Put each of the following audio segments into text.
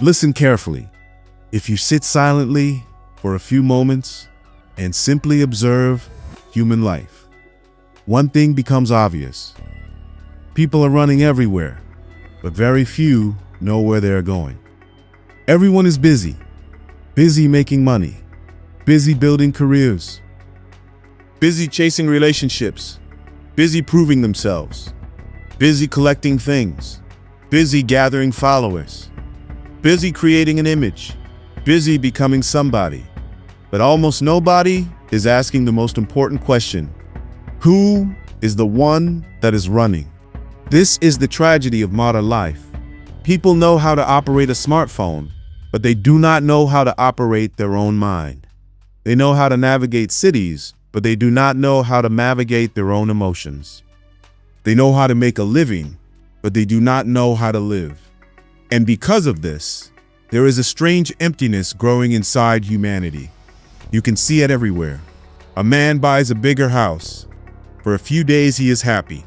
Listen carefully. If you sit silently for a few moments and simply observe human life, one thing becomes obvious. People are running everywhere, but very few know where they're going. Everyone is busy making money, busy building careers, busy chasing relationships, busy proving themselves, busy collecting things, busy gathering followers, busy creating an image, busy becoming somebody. But almost nobody is asking the most important question: who is the one that is running? This is the tragedy of modern life. People know how to operate a smartphone, but they do not know how to operate their own mind. They know how to navigate cities, but they do not know how to navigate their own emotions. They know how to make a living, but they do not know how to live. And because of this, there is a strange emptiness growing inside humanity. You can see it everywhere. A man buys a bigger house. For a few days he is happy.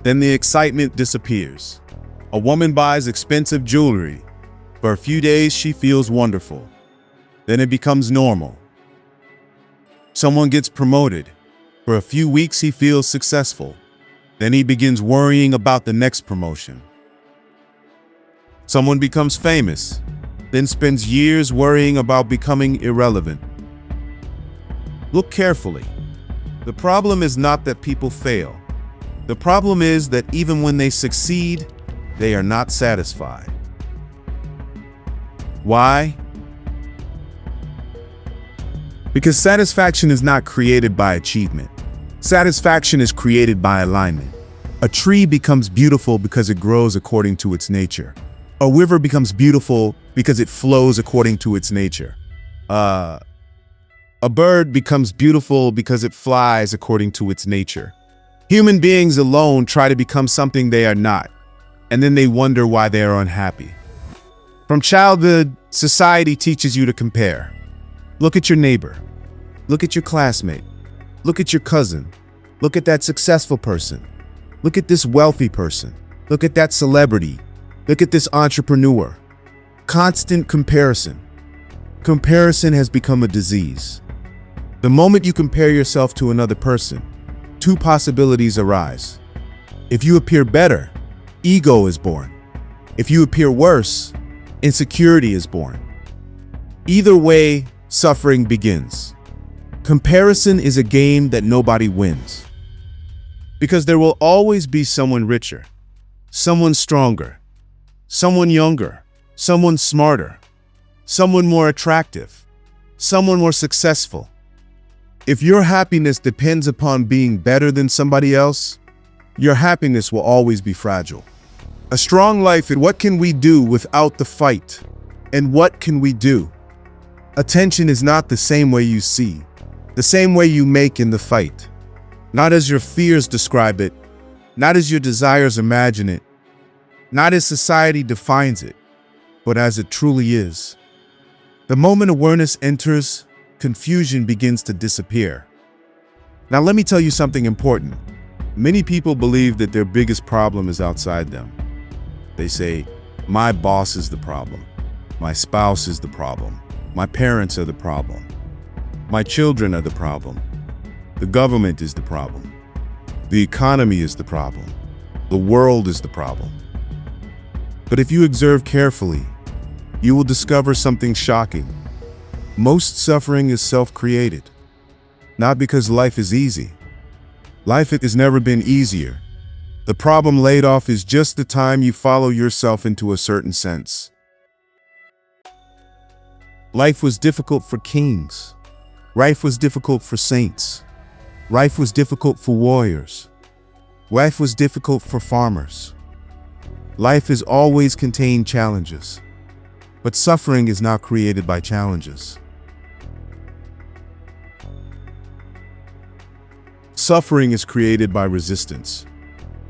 Then the excitement disappears. A woman buys expensive jewelry. For a few days she feels wonderful. Then it becomes normal. Someone gets promoted. For a few weeks he feels successful. Then he begins worrying about the next promotion. Someone becomes famous, then spends years worrying about becoming irrelevant. Look carefully. The problem is not that people fail. The problem is that even when they succeed, they are not satisfied. Why? Because satisfaction is not created by achievement. Satisfaction is created by alignment. A tree becomes beautiful because it grows according to its nature. A river becomes beautiful because it flows according to its nature. A bird becomes beautiful because it flies according to its nature. Human beings alone try to become something they are not, and then they wonder why they are unhappy. From childhood, society teaches you to compare. Look at your neighbor. Look at your classmate. Look at your cousin. Look at that successful person. Look at this wealthy person. Look at that celebrity. Look at this entrepreneur. Constant comparison. Comparison has become a disease. The moment you compare yourself to another person, two possibilities arise. If you appear better, ego is born. If you appear worse, insecurity is born. Either way, suffering begins. Comparison is a game that nobody wins. Because there will always be someone richer, someone stronger, someone younger, someone smarter, someone more attractive, someone more successful. If your happiness depends upon being better than somebody else, your happiness will always be fragile. A strong life is what can we do without the fight? And what can we do? Attention is not the same way you see, the same way you make in the fight. Not as your fears describe it, not as your desires imagine it, not as society defines it, but as it truly is. The moment awareness enters, confusion begins to disappear. Now let me tell you something important. Many people believe that their biggest problem is outside them. They say, my boss is the problem. My spouse is the problem. My parents are the problem. My children are the problem. The government is the problem. The economy is the problem. The world is the problem. But if you observe carefully, you will discover something shocking. Most suffering is self-created. Not because life is easy. Life has never been easier. The problem laid off is just the time you follow yourself into a certain sense. Life was difficult for kings. Life was difficult for saints. Life was difficult for warriors. Life was difficult for farmers. Life has always contained challenges. But suffering is not created by challenges. Suffering is created by resistance.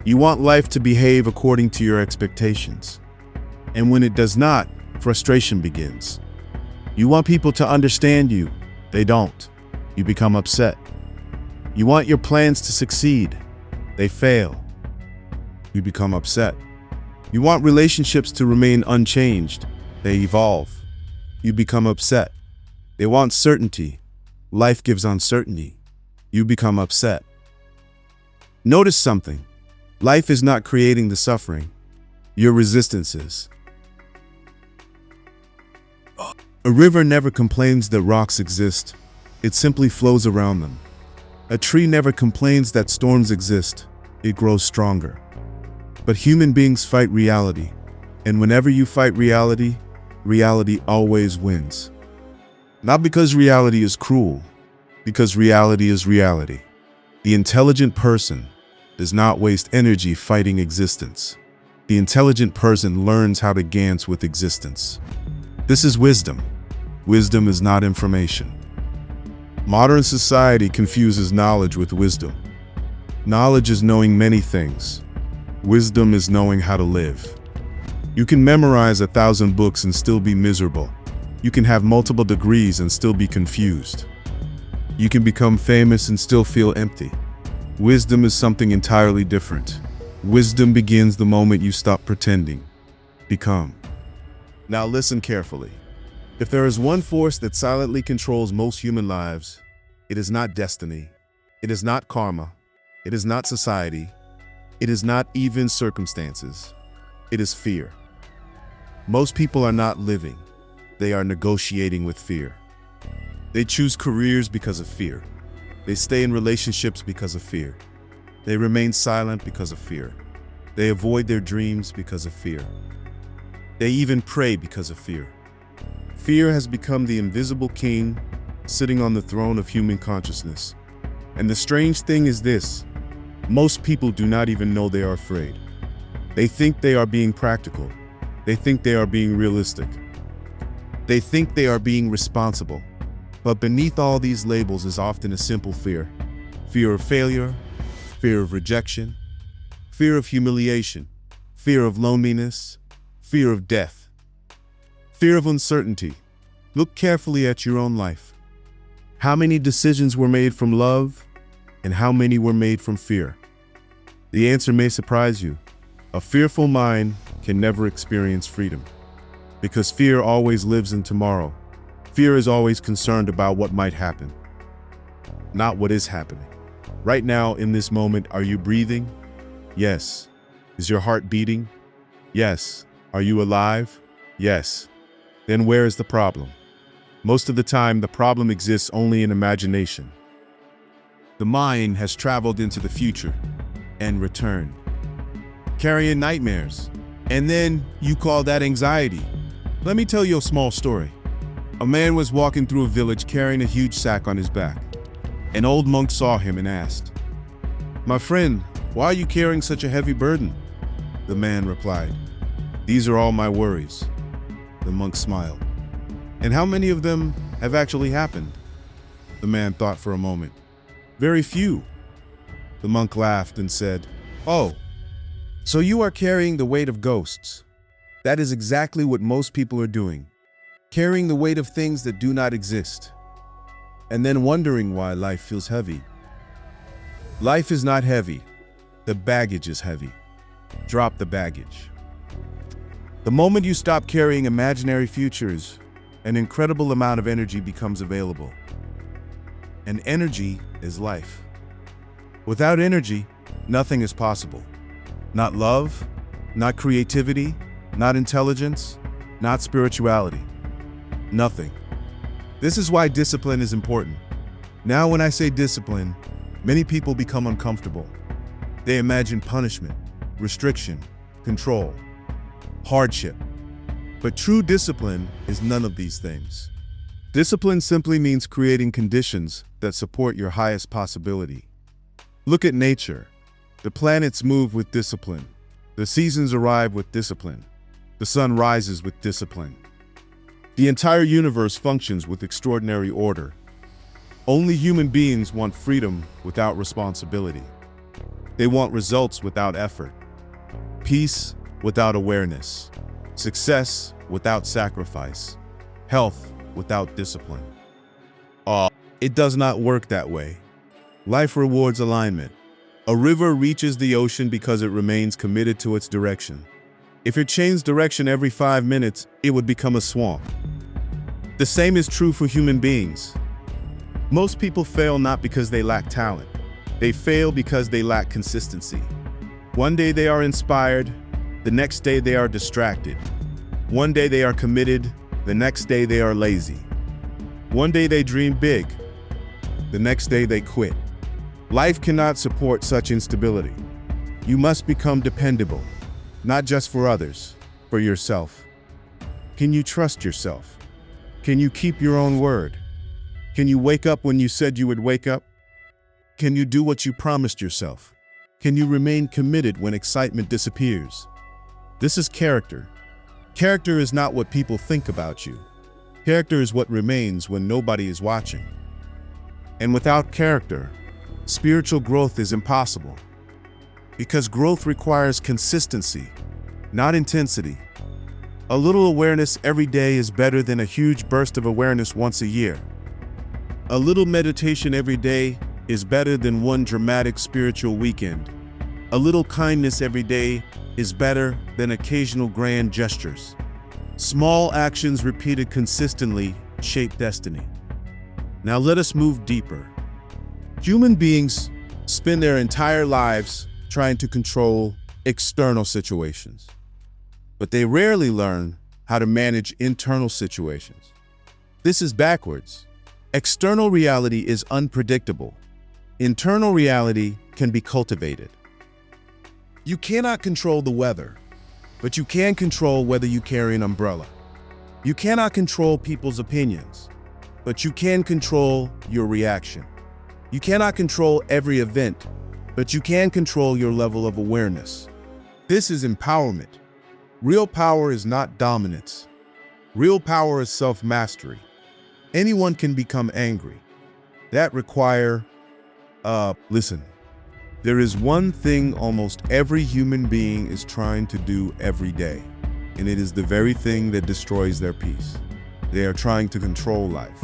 You want life to behave according to your expectations. And when it does not, frustration begins. You want people to understand you. They don't. You become upset. You want your plans to succeed. They fail. You become upset. You want relationships to remain unchanged. They evolve. You become upset. They want certainty. Life gives uncertainty. You become upset. Notice something. Life is not creating the suffering. Your resistance is. A river never complains that rocks exist. It simply flows around them. A tree never complains that storms exist. It grows stronger. But human beings fight reality. And whenever you fight reality, reality always wins. Not because reality is cruel, because reality is reality. The intelligent person does not waste energy fighting existence. The intelligent person learns how to dance with existence. This is wisdom. Wisdom is not information. Modern society confuses knowledge with wisdom. Knowledge is knowing many things. Wisdom is knowing how to live. You can memorize 1,000 books and still be miserable. You can have multiple degrees and still be confused. You can become famous and still feel empty. Wisdom is something entirely different. Wisdom begins the moment you stop pretending. Become. Now listen carefully. If there is one force that silently controls most human lives, it is not destiny. It is not karma. It is not society. It is not even circumstances. It is fear. Most people are not living. They are negotiating with fear. They choose careers because of fear. They stay in relationships because of fear. They remain silent because of fear. They avoid their dreams because of fear. They even pray because of fear. Fear has become the invisible king sitting on the throne of human consciousness. And the strange thing is this: most people do not even know they are afraid. They think they are being practical. They think they are being realistic. They think they are being responsible. But beneath all these labels is often a simple fear. Fear of failure, fear of rejection, fear of humiliation, fear of loneliness, fear of death, fear of uncertainty. Look carefully at your own life. How many decisions were made from love, and how many were made from fear? The answer may surprise you. A fearful mind can never experience freedom, because fear always lives in tomorrow. Fear is always concerned about what might happen, not what is happening. Right now, in this moment, are you breathing? Yes. Is your heart beating? Yes. Are you alive? Yes. Then where is the problem? Most of the time, the problem exists only in imagination. The mind has traveled into the future and returned, carrying nightmares. And then you call that anxiety. Let me tell you a small story. A man was walking through a village carrying a huge sack on his back. An old monk saw him and asked, "My friend, why are you carrying such a heavy burden?" The man replied, "These are all my worries." The monk smiled. "And how many of them have actually happened?" The man thought for a moment. "Very few." The monk laughed and said, "Oh, so you are carrying the weight of ghosts." That is exactly what most people are doing, carrying the weight of things that do not exist, and then wondering why life feels heavy. Life is not heavy. The baggage is heavy. Drop the baggage. The moment you stop carrying imaginary futures, an incredible amount of energy becomes available. And energy is life. Without energy, nothing is possible. Not love, not creativity, not intelligence, not spirituality. Nothing. This is why discipline is important. Now, when I say discipline, many people become uncomfortable. They imagine punishment, restriction, control, hardship. But true discipline is none of these things. Discipline simply means creating conditions that support your highest possibility. Look at nature. The planets move with discipline. The seasons arrive with discipline. The sun rises with discipline. The entire universe functions with extraordinary order. Only human beings want freedom without responsibility. They want results without effort, peace without awareness, success without sacrifice, health without discipline. It does not work that way. Life rewards alignment. A river reaches the ocean because it remains committed to its direction. If it changed direction every 5 minutes, it would become a swamp. The same is true for human beings. Most people fail not because they lack talent. They fail because they lack consistency. One day they are inspired, the next day they are distracted. One day they are committed, the next day they are lazy. One day they dream big, the next day they quit. Life cannot support such instability. You must become dependable, not just for others, for yourself. Can you trust yourself? Can you keep your own word? Can you wake up when you said you would wake up? Can you do what you promised yourself? Can you remain committed when excitement disappears? This is character. Character is not what people think about you. Character is what remains when nobody is watching. And without character, spiritual growth is impossible. Because growth requires consistency, not intensity. A little awareness every day is better than a huge burst of awareness once a year. A little meditation every day is better than one dramatic spiritual weekend. A little kindness every day is better than occasional grand gestures. Small actions repeated consistently shape destiny. Now let us move deeper. Human beings spend their entire lives trying to control external situations, but they rarely learn how to manage internal situations. This is backwards. External reality is unpredictable. Internal reality can be cultivated. You cannot control the weather, but you can control whether you carry an umbrella. You cannot control people's opinions, but you can control your reaction. You cannot control every event, but you can control your level of awareness. This is empowerment. Real power is not dominance. Real power is self-mastery. Anyone can become angry. That requires listen. There is one thing almost every human being is trying to do every day, and it is the very thing that destroys their peace. They are trying to control life,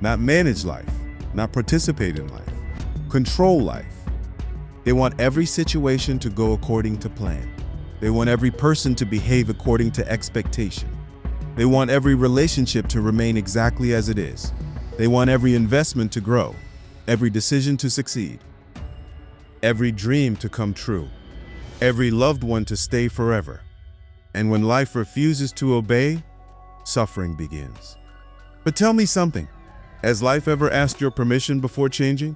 not manage life, not participate in life, control life. They want every situation to go according to plan. They want every person to behave according to expectation. They want every relationship to remain exactly as it is. They want every investment to grow, every decision to succeed, every dream to come true, every loved one to stay forever. And when life refuses to obey, suffering begins. But tell me something. Has life ever asked your permission before changing?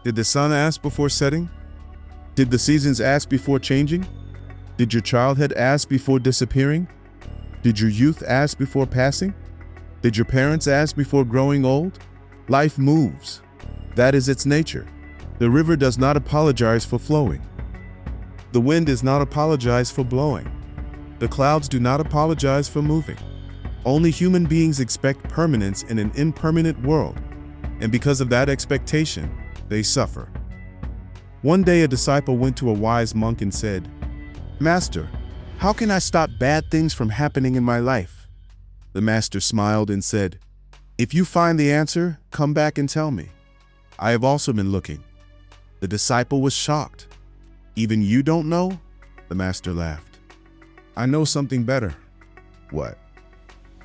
Did the sun ask before setting? Did the seasons ask before changing? Did your childhood ask before disappearing? Did your youth ask before passing? Did your parents ask before growing old? Life moves. That is its nature. The river does not apologize for flowing. The wind does not apologize for blowing. The clouds do not apologize for moving. Only human beings expect permanence in an impermanent world, and because of that expectation, they suffer. One day a disciple went to a wise monk and said, "Master, how can I stop bad things from happening in my life?" The master smiled and said, "If you find the answer, come back and tell me. I have also been looking." The disciple was shocked. "Even you don't know?" The master laughed. "I know something better." "What?"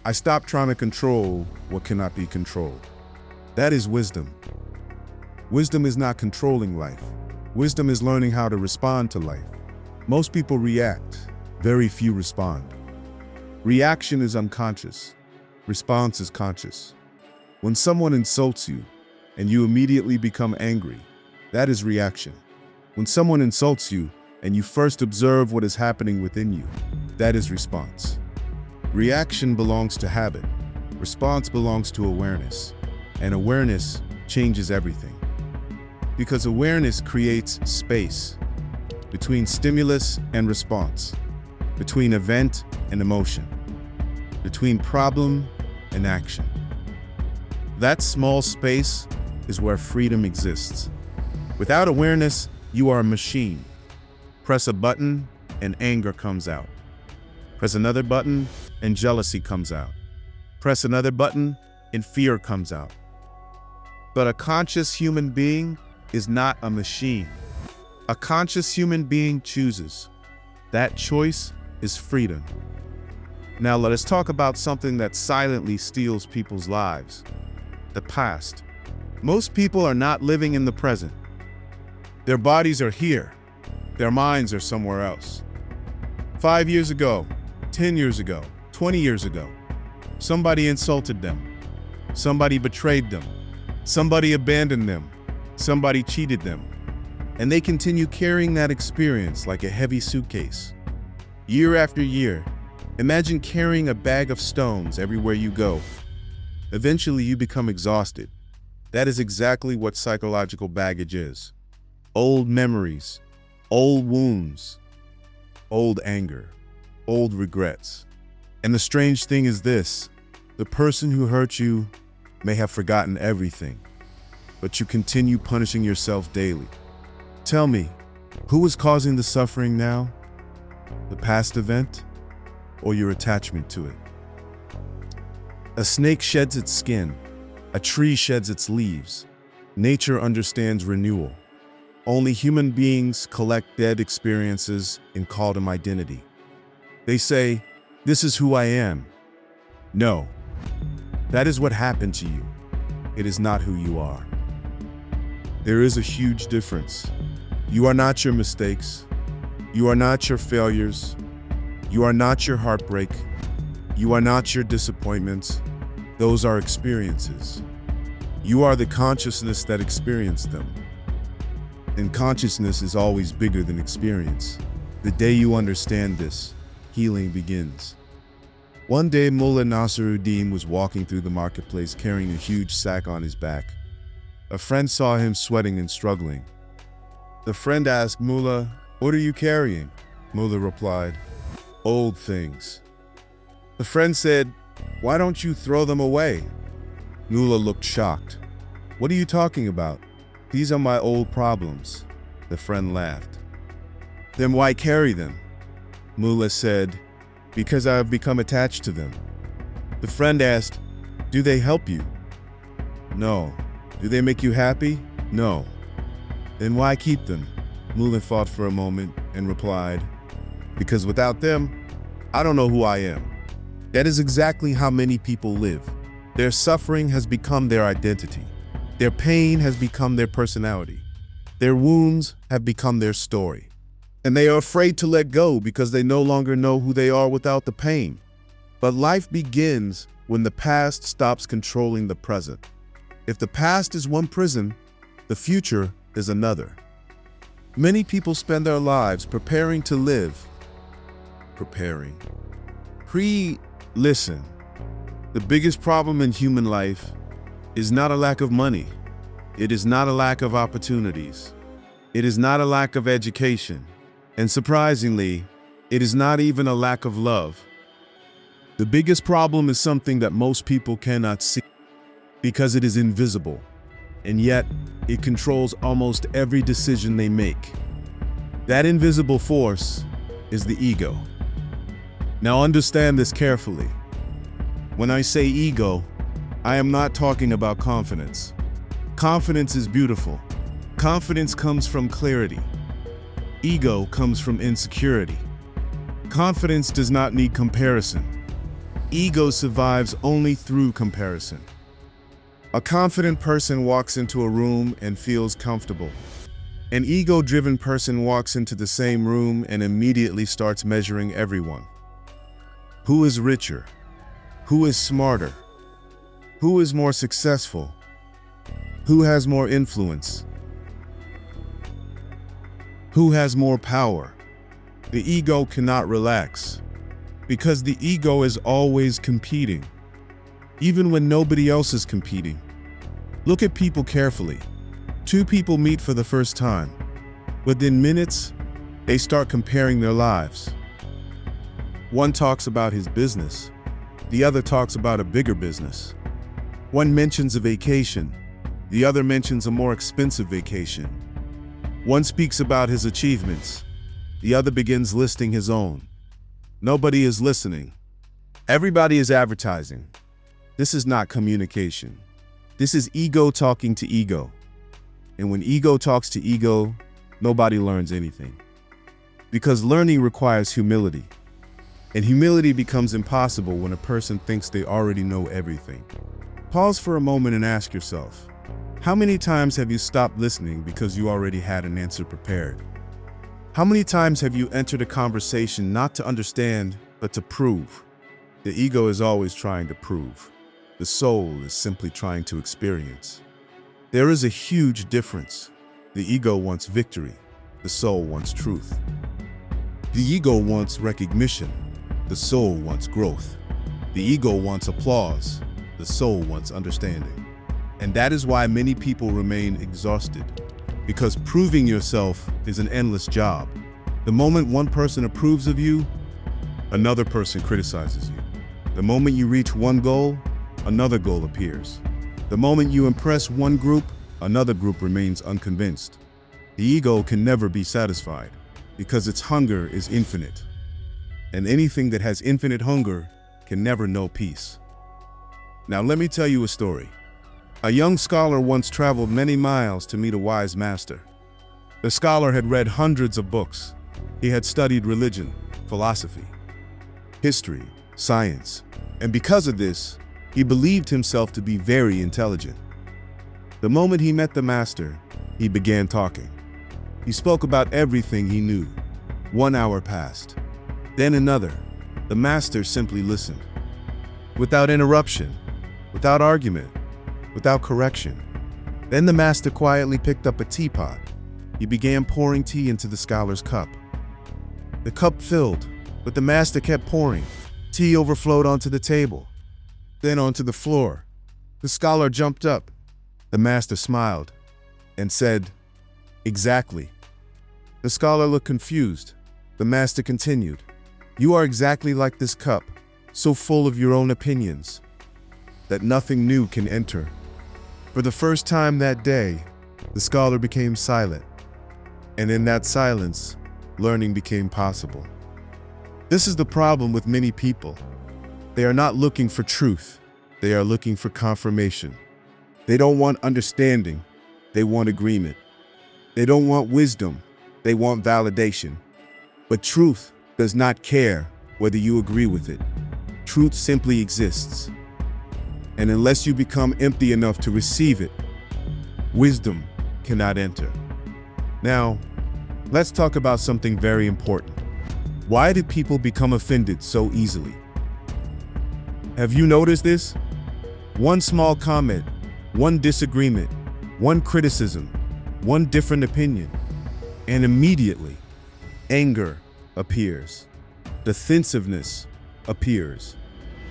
"I stopped trying to control what cannot be controlled." That is wisdom. Wisdom is not controlling life. Wisdom is learning how to respond to life. Most people react. Very few respond. Reaction is unconscious. Response is conscious. When someone insults you and you immediately become angry, that is reaction. When someone insults you and you first observe what is happening within you, that is response. Reaction belongs to habit. Response belongs to awareness. And awareness changes everything. Because awareness creates space between stimulus and response, between event and emotion, between problem and action. That small space is where freedom exists. Without awareness, you are a machine. Press a button and anger comes out. Press another button and jealousy comes out. Press another button and fear comes out. But a conscious human being is not a machine. A conscious human being chooses. That choice is freedom. Now let us talk about something that silently steals people's lives: the past. Most people are not living in the present. Their bodies are here. Their minds are somewhere else. 5 years ago, 10 years ago, 20 years ago, somebody insulted them. Somebody betrayed them. Somebody abandoned them. Somebody cheated them. And they continue carrying that experience like a heavy suitcase. Year after year, imagine carrying a bag of stones everywhere you go. Eventually, you become exhausted. That is exactly what psychological baggage is. Old memories, old wounds, old anger, old regrets. And the strange thing is this: the person who hurt you may have forgotten everything, but you continue punishing yourself daily. Tell me, who is causing the suffering now? The past event or your attachment to it? A snake sheds its skin. A tree sheds its leaves. Nature understands renewal. Only human beings collect dead experiences and call them identity. They say, "This is who I am." No, that is what happened to you. It is not who you are. There is a huge difference. You are not your mistakes. You are not your failures. You are not your heartbreak. You are not your disappointments. Those are experiences. You are the consciousness that experienced them. And consciousness is always bigger than experience. The day you understand this, healing begins. One day, Mullah Nasiruddin was walking through the marketplace carrying a huge sack on his back. A friend saw him sweating and struggling. The friend asked Mullah, "What are you carrying?" Mullah replied, "Old things." The friend said, "Why don't you throw them away?" Mullah looked shocked. "What are you talking about? These are my old problems." The friend laughed. "Then why carry them?" Mullah said, "Because I have become attached to them." The friend asked, "Do they help you?" "No." "Do they make you happy?" "No." "Then why keep them?" Mullah thought for a moment and replied, "Because without them, I don't know who I am." That is exactly how many people live. Their suffering has become their identity. Their pain has become their personality. Their wounds have become their story. And they are afraid to let go because they no longer know who they are without the pain. But life begins when the past stops controlling the present. If the past is one prison, the future is another. Many people spend their lives preparing to live. Listen. The biggest problem in human life is not a lack of money. It is not a lack of opportunities. It is not a lack of education. And surprisingly, it is not even a lack of love. The biggest problem is something that most people cannot see because it is invisible, and yet it controls almost every decision they make. That invisible force is the ego. Now understand this carefully. When I say ego, I am not talking about confidence. Confidence is beautiful. Confidence comes from clarity. Ego comes from insecurity. Confidence does not need comparison. Ego survives only through comparison. A confident person walks into a room and feels comfortable. An ego-driven person walks into the same room and immediately starts measuring everyone. Who is richer? Who is smarter? Who is more successful? Who has more influence? Who has more power? The ego cannot relax because the ego is always competing, even when nobody else is competing. Look at people carefully. Two people meet for the first time. Within minutes, they start comparing their lives. One talks about his business. The other talks about a bigger business. One mentions a vacation. The other mentions a more expensive vacation. One speaks about his achievements. The other begins listing his own. Nobody is listening. Everybody is advertising. This is not communication. This is ego talking to ego. And when ego talks to ego, nobody learns anything. Because learning requires humility. And humility becomes impossible when a person thinks they already know everything. Pause for a moment and ask yourself, how many times have you stopped listening because you already had an answer prepared? How many times have you entered a conversation not to understand, but to prove? The ego is always trying to prove. The soul is simply trying to experience. There is a huge difference. The ego wants victory. The soul wants truth. The ego wants recognition. The soul wants growth. The ego wants applause. The soul wants understanding. And that is why many people remain exhausted. Because proving yourself is an endless job. The moment one person approves of you, another person criticizes you. The moment you reach one goal, another goal appears. The moment you impress one group, another group remains unconvinced. The ego can never be satisfied because its hunger is infinite. And anything that has infinite hunger can never know peace. Now let me tell you a story. A young scholar once traveled many miles to meet a wise master. The scholar had read hundreds of books. He had studied religion, philosophy, history, science, and because of this, he believed himself to be very intelligent. The moment he met the master, he began talking. He spoke about everything he knew. 1 hour passed. Then another. The master simply listened. Without interruption, without argument, without correction. Then the master quietly picked up a teapot. He began pouring tea into the scholar's cup. The cup filled, but the master kept pouring. Tea overflowed onto the table, then onto the floor. The scholar jumped up. The master smiled and said, "Exactly." The scholar looked confused. The master continued, "You are exactly like this cup, so full of your own opinions, that nothing new can enter." For the first time that day, the scholar became silent, and in that silence, learning became possible. This is the problem with many people. They are not looking for truth. They are looking for confirmation. They don't want understanding. They want agreement. They don't want wisdom. They want validation. But truth does not care whether you agree with it. Truth simply exists. And unless you become empty enough to receive it, wisdom cannot enter. Now, let's talk about something very important. Why do people become offended so easily? Have you noticed this? One small comment, one disagreement, one criticism, one different opinion, and immediately, anger appears. Defensiveness appears.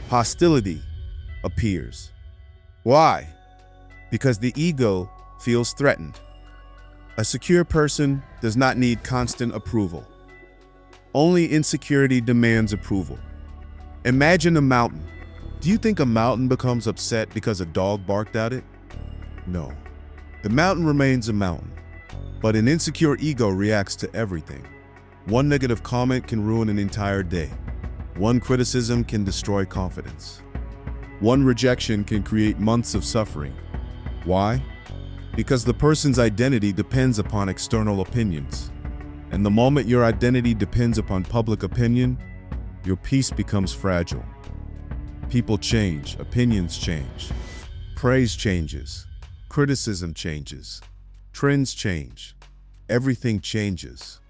Hostility appears. Why? Because the ego feels threatened. A secure person does not need constant approval. Only insecurity demands approval. Imagine a mountain. Do you think a mountain becomes upset because a dog barked at it? No. The mountain remains a mountain, but an insecure ego reacts to everything. One negative comment can ruin an entire day. One criticism can destroy confidence. One rejection can create months of suffering. Why? Because the person's identity depends upon external opinions. And the moment your identity depends upon public opinion, your peace becomes fragile. People change, opinions change, praise changes, criticism changes, trends change, everything changes.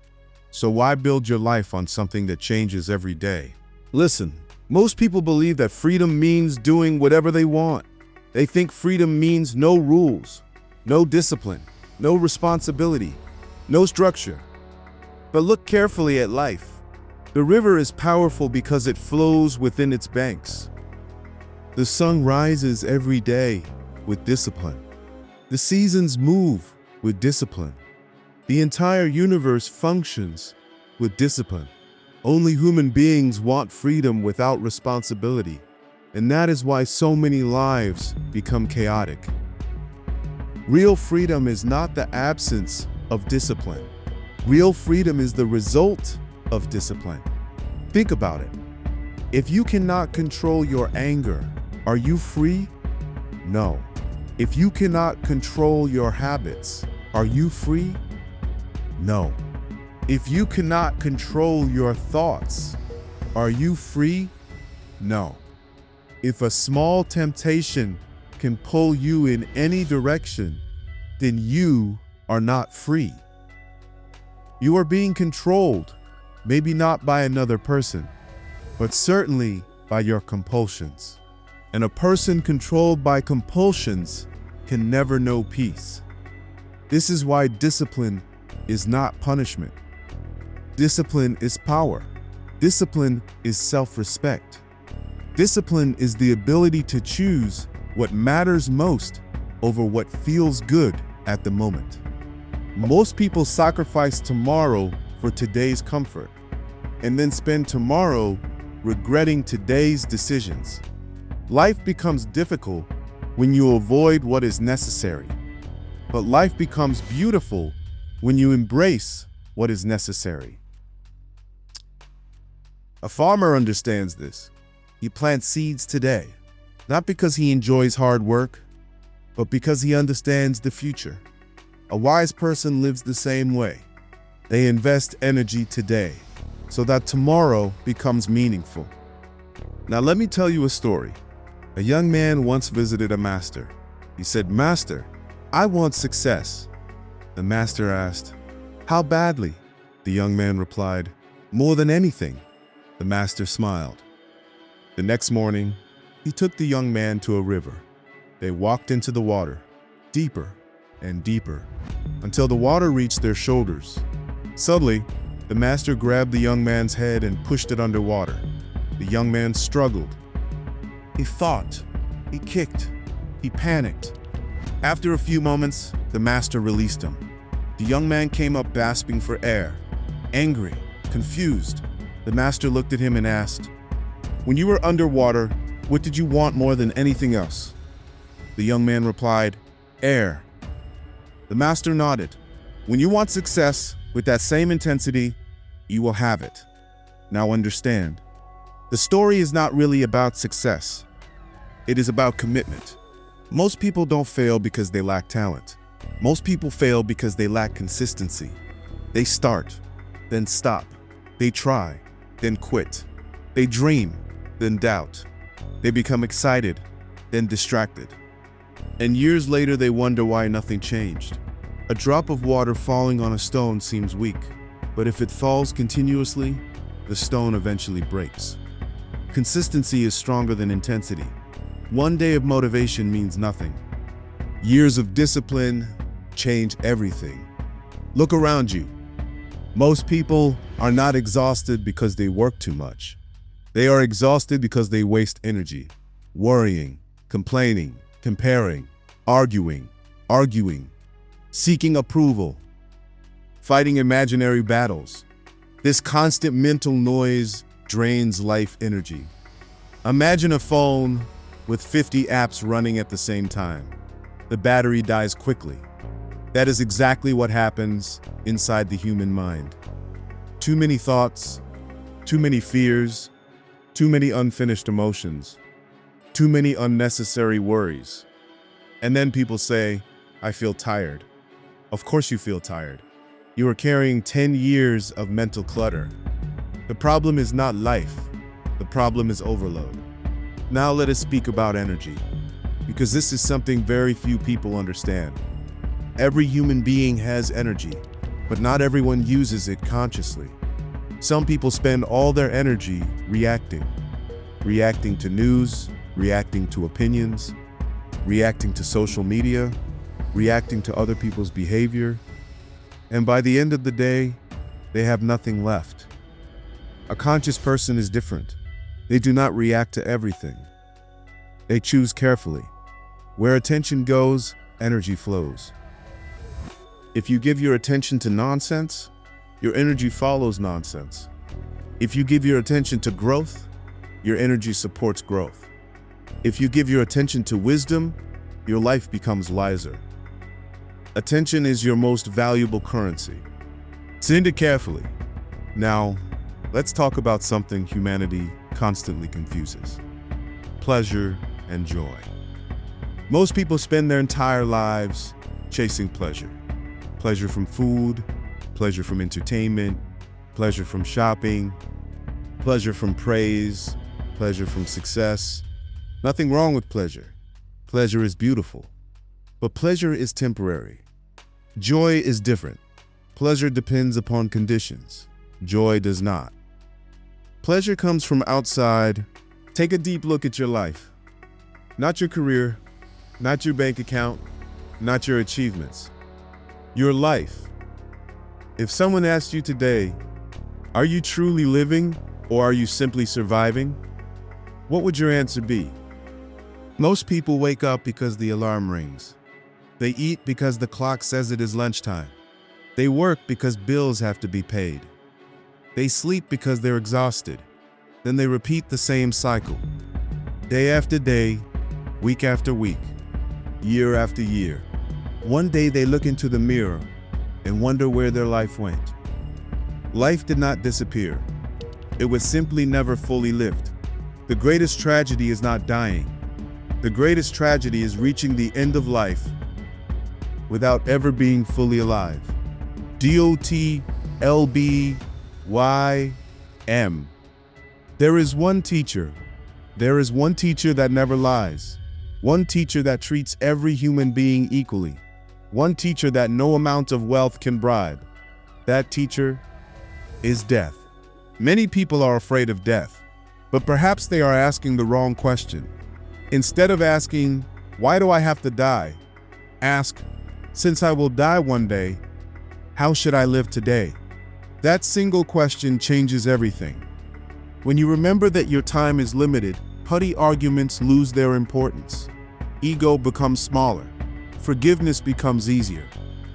So why build your life on something that changes every day? Listen, most people believe that freedom means doing whatever they want. They think freedom means no rules, no discipline, no responsibility, no structure. But look carefully at life. The river is powerful because it flows within its banks. The sun rises every day with discipline. The seasons move with discipline. The entire universe functions with discipline. Only human beings want freedom without responsibility, and that is why so many lives become chaotic. Real freedom is not the absence of discipline. Real freedom is the result of discipline. Think about it. If you cannot control your anger, are you free? No. If you cannot control your habits, are you free? No. If you cannot control your thoughts, Are you free? No. If a small temptation can pull you in any direction, then you are not free. You are being controlled, maybe not by another person, but certainly by your compulsions. And a person controlled by compulsions can never know peace. This is why discipline is not punishment. Discipline is power. Discipline is self-respect. Discipline is the ability to choose what matters most over what feels good at the moment. Most people sacrifice tomorrow for today's comfort, and then spend tomorrow regretting today's decisions. Life becomes difficult when you avoid what is necessary, but life becomes beautiful when you embrace what is necessary. A farmer understands this. He plants seeds today, not because he enjoys hard work, but because he understands the future. A wise person lives the same way. They invest energy today so that tomorrow becomes meaningful. Now let me tell you a story. A young man once visited a master. He said, "Master, I want success." The master asked, "How badly?" The young man replied, "More than anything." The master smiled. The next morning, he took the young man to a river. They walked into the water, deeper and deeper, until the water reached their shoulders. Suddenly, the master grabbed the young man's head and pushed it underwater. The young man struggled. He fought, he kicked, he panicked. After a few moments, the master released him. The young man came up gasping for air, angry, confused. The master looked at him and asked, "When you were underwater, what did you want more than anything else?" The young man replied, "Air." The master nodded. When you want success with that same intensity, you will have it. Now understand, the story is not really about success. It is about commitment. Most people don't fail because they lack talent. Most people fail because they lack consistency. They start, then stop. They try, then quit. They dream, then doubt. They become excited, then distracted. And years later, they wonder why nothing changed. A drop of water falling on a stone seems weak, but if it falls continuously, the stone eventually breaks. Consistency is stronger than intensity. One day of motivation means nothing. Years of discipline change everything. Look around you. Most people are not exhausted because they work too much. They are exhausted because they waste energy, worrying, complaining, comparing, arguing, seeking approval, fighting imaginary battles. This constant mental noise drains life energy. Imagine a phone with 50 apps running at the same time. The battery dies quickly. That is exactly what happens inside the human mind. Too many thoughts, too many fears, too many unfinished emotions, too many unnecessary worries. And then people say, "I feel tired." Of course you feel tired. You are carrying 10 years of mental clutter. The problem is not life. The problem is overload. Now let us speak about energy, because this is something very few people understand. Every human being has energy, but not everyone uses it consciously. Some people spend all their energy reacting to news, reacting to opinions, reacting to social media, reacting to other people's behavior, and by the end of the day, they have nothing left. A conscious person is different. They do not react to everything. They choose carefully. Where attention goes, energy flows. If you give your attention to nonsense, your energy follows nonsense. If you give your attention to growth, your energy supports growth. If you give your attention to wisdom, your life becomes wiser. Attention is your most valuable currency. Send it carefully. Now, let's talk about something humanity constantly confuses: pleasure and joy. Most people spend their entire lives chasing pleasure. Pleasure from food, pleasure from entertainment, pleasure from shopping, Pleasure from praise, pleasure from success. Nothing wrong with pleasure. Pleasure is beautiful. But pleasure is temporary. Joy is different. Pleasure depends upon conditions. Joy does not. Pleasure comes from outside. Take a deep look at your life. Not your career, not your bank account, not your achievements. Your life. If someone asked you today, are you truly living or are you simply surviving? What would your answer be? Most people wake up because the alarm rings. They eat because the clock says it is lunchtime. They work because bills have to be paid. They sleep because they're exhausted. Then they repeat the same cycle. Day after day, week after week, year after year. One day they look into the mirror and wonder where their life went. Life did not disappear. It was simply never fully lived. The greatest tragedy is not dying. The greatest tragedy is reaching the end of life without ever being fully alive. DOTLBYM. There is one teacher. There is one teacher that never lies. One teacher that treats every human being equally. One teacher that no amount of wealth can bribe. That teacher is death. Many people are afraid of death, but perhaps they are asking the wrong question. Instead of asking, why do I have to die? Ask, since I will die one day, how should I live today? That single question changes everything. When you remember that your time is limited, petty arguments lose their importance. Ego becomes smaller. Forgiveness becomes easier.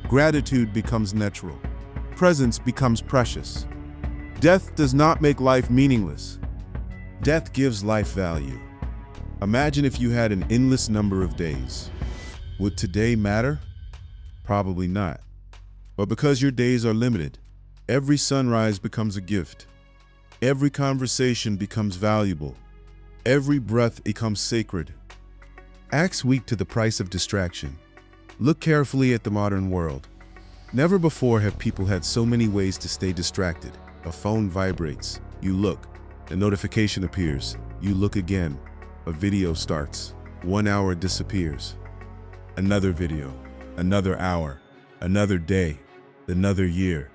Gratitude becomes natural. Presence becomes precious. Death does not make life meaningless. Death gives life value. Imagine if you had an endless number of days. Would today matter? Probably not. But because your days are limited, every sunrise becomes a gift. Every conversation becomes valuable. Every breath becomes sacred. Acts weak to the price of distraction. Look carefully at the modern world. Never before have people had so many ways to stay distracted. A phone vibrates. You look. A notification appears. You look again. A video starts. 1 hour disappears. Another video. Another hour. Another day. Another year.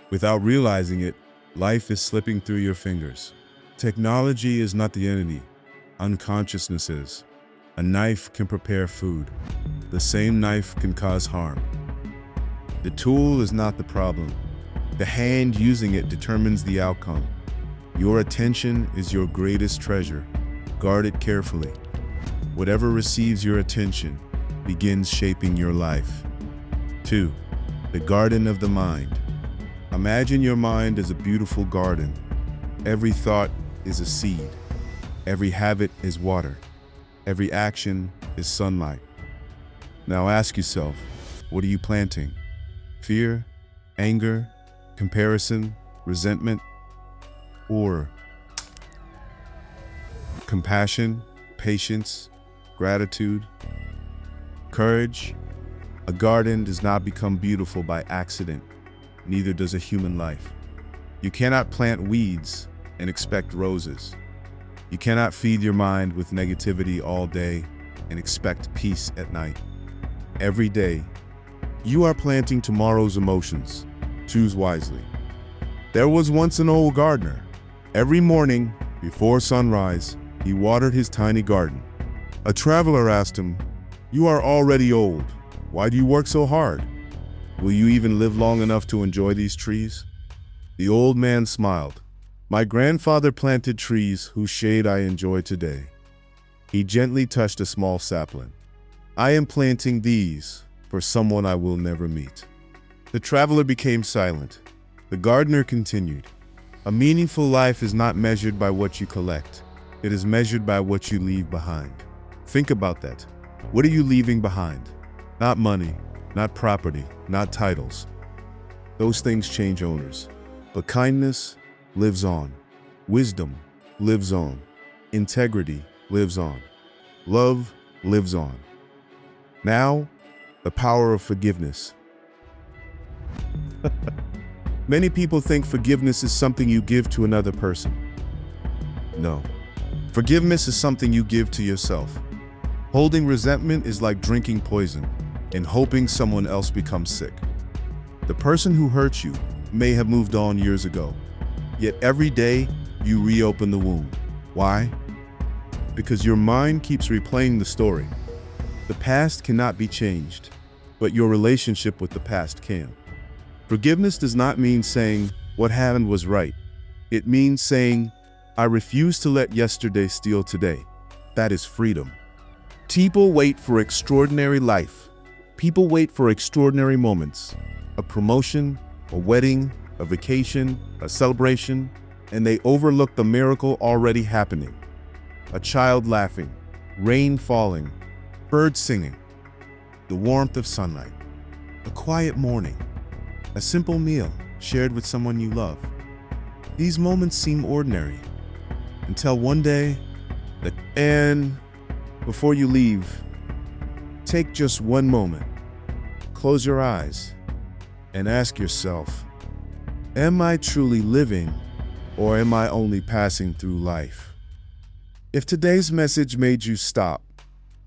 Without realizing it, life is slipping through your fingers. Technology is not the enemy. Unconsciousness is. A knife can prepare food. The same knife can cause harm. The tool is not the problem. The hand using it determines the outcome. Your attention is your greatest treasure. Guard it carefully. Whatever receives your attention begins shaping your life. 2. The garden of the mind. Imagine your mind as a beautiful garden. Every thought is a seed. Every habit is water. Every action is sunlight. Now ask yourself, what are you planting? Fear, anger, comparison, resentment, or compassion, patience, gratitude, courage? A garden does not become beautiful by accident. Neither does a human life. You cannot plant weeds and expect roses. You cannot feed your mind with negativity all day and expect peace at night. Every day, you are planting tomorrow's emotions. Choose wisely. There was once an old gardener. Every morning, before sunrise, he watered his tiny garden. A traveler asked him, "You are already old. Why do you work so hard? Will you even live long enough to enjoy these trees?" The old man smiled. "My grandfather planted trees whose shade I enjoy today." He gently touched a small sapling. "I am planting these for someone I will never meet." The traveler became silent. The gardener continued, "A meaningful life is not measured by what you collect. It is measured by what you leave behind." Think about that. What are you leaving behind? Not money, not property, not titles. Those things change owners. But kindness lives on. Wisdom lives on. Integrity lives on. Love lives on. Now, the power of forgiveness. Many people think forgiveness is something you give to another person. No. Forgiveness is something you give to yourself. Holding resentment is like drinking poison and hoping someone else becomes sick. The person who hurt you may have moved on years ago, yet every day you reopen the wound. Why? Because your mind keeps replaying the story. The past cannot be changed, but your relationship with the past can. Forgiveness does not mean saying, "What happened was right." It means saying, "I refuse to let yesterday steal today." That is freedom. People wait for extraordinary life. People wait for extraordinary moments. A promotion, a wedding, a vacation, a celebration, and they overlook the miracle already happening. A child laughing, rain falling, birds singing, the warmth of sunlight, a quiet morning, a simple meal shared with someone you love. These moments seem ordinary until one day, before you leave, take just one moment, close your eyes, and ask yourself, am I truly living, or am I only passing through life? If today's message made you stop,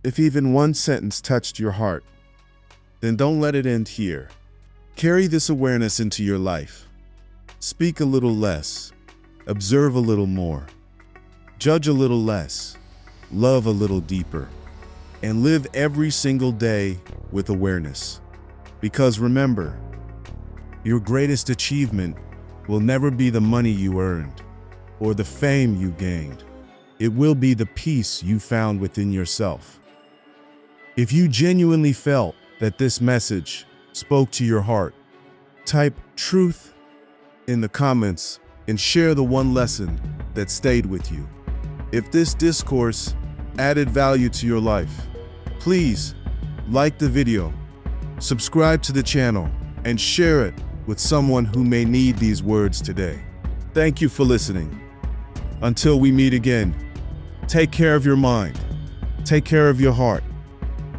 if even one sentence touched your heart, then don't let it end here. Carry this awareness into your life. Speak a little less, observe a little more, judge a little less, love a little deeper, and live every single day with awareness. Because remember, your greatest achievement will never be the money you earned or the fame you gained. It will be the peace you found within yourself. If you genuinely felt that this message spoke to your heart, type truth in the comments and share the one lesson that stayed with you. If this discourse added value to your life, please like the video, subscribe to the channel, and share it with someone who may need these words today. Thank you for listening. Until we meet again, take care of your mind, take care of your heart,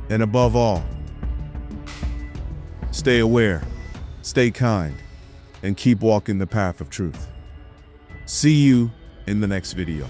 and above all, stay aware, stay kind, and keep walking the path of truth. See you in the next video.